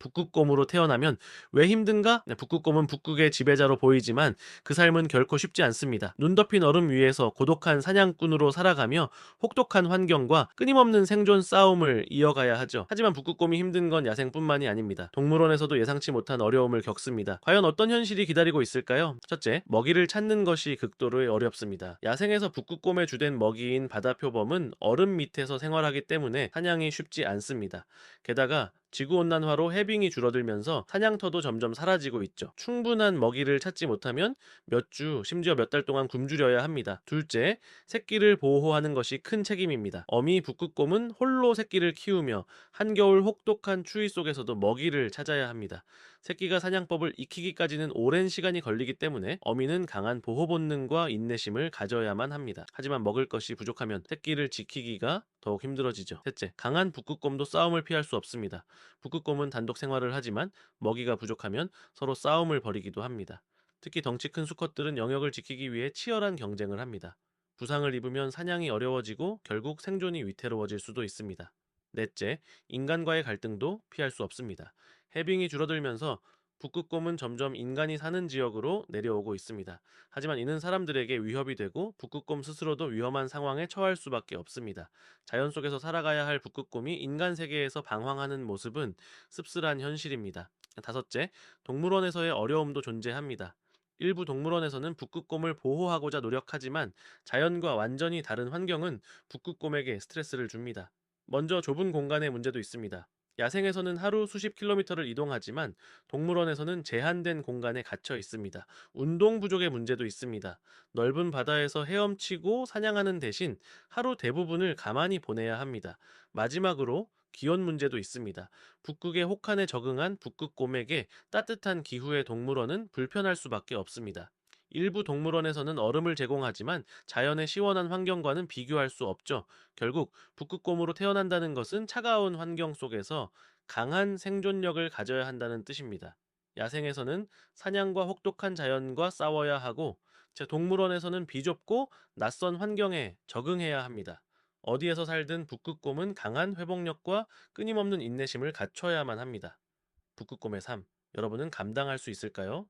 북극곰으로 태어나면 왜 힘든가? 네, 북극곰은 북극의 지배자로 보이지만 그 삶은 결코 쉽지 않습니다. 눈 덮인 얼음 위에서 고독한 사냥꾼으로 살아가며 혹독한 환경과 끊임없는 생존 싸움을 이어가야 하죠. 하지만 북극곰이 힘든 건 야생뿐만이 아닙니다. 동물원에서도 예상치 못한 어려움을 겪습니다. 과연 어떤 현실이 기다리고 있을까요? 첫째, 먹이를 찾는 것이 극도로 어렵습니다. 야생에서 북극곰의 주된 먹이인 바다표범은 얼음 밑에서 생활하기 때문에 사냥이 쉽지 않습니다. 게다가 지구온난화로 해빙이 줄어들면서 사냥터도 점점 사라지고 있죠. 충분한 먹이를 찾지 못하면 몇 주, 심지어 몇 달 동안 굶주려야 합니다. 둘째, 새끼를 보호하는 것이 큰 책임입니다. 어미 북극곰은 홀로 새끼를 키우며 한겨울 혹독한 추위 속에서도 먹이를 찾아야 합니다. 새끼가 사냥법을 익히기까지는 오랜 시간이 걸리기 때문에 어미는 강한 보호 본능과 인내심을 가져야만 합니다. 하지만 먹을 것이 부족하면 새끼를 지키기가 더욱 힘들어지죠. 셋째, 강한 북극곰도 싸움을 피할 수 없습니다. 북극곰은 단독 생활을 하지만 먹이가 부족하면 서로 싸움을 벌이기도 합니다. 특히 덩치 큰 수컷들은 영역을 지키기 위해 치열한 경쟁을 합니다. 부상을 입으면 사냥이 어려워지고 결국 생존이 위태로워질 수도 있습니다. 넷째, 인간과의 갈등도 피할 수 없습니다. 해빙이 줄어들면서 북극곰은 점점 인간이 사는 지역으로 내려오고 있습니다. 하지만 이는 사람들에게 위협이 되고 북극곰 스스로도 위험한 상황에 처할 수밖에 없습니다. 자연 속에서 살아가야 할 북극곰이 인간 세계에서 방황하는 모습은 씁쓸한 현실입니다. 다섯째, 동물원에서의 어려움도 존재합니다. 일부 동물원에서는 북극곰을 보호하고자 노력하지만 자연과 완전히 다른 환경은 북극곰에게 스트레스를 줍니다. 먼저 좁은 공간의 문제도 있습니다. 야생에서는 하루 수십 킬로미터를 이동하지만 동물원에서는 제한된 공간에 갇혀 있습니다. 운동 부족의 문제도 있습니다. 넓은 바다에서 헤엄치고 사냥하는 대신 하루 대부분을 가만히 보내야 합니다. 마지막으로 기온 문제도 있습니다. 북극의 혹한에 적응한 북극곰에게 따뜻한 기후의 동물원은 불편할 수밖에 없습니다. 일부 동물원에서는 얼음을 제공하지만 자연의 시원한 환경과는 비교할 수 없죠. 결국 북극곰으로 태어난다는 것은 차가운 환경 속에서 강한 생존력을 가져야 한다는 뜻입니다. 야생에서는 사냥과 혹독한 자연과 싸워야 하고, 동물원에서는 비좁고 낯선 환경에 적응해야 합니다. 어디에서 살든 북극곰은 강한 회복력과 끊임없는 인내심을 갖춰야만 합니다. 북극곰의 삶, 여러분은 감당할 수 있을까요?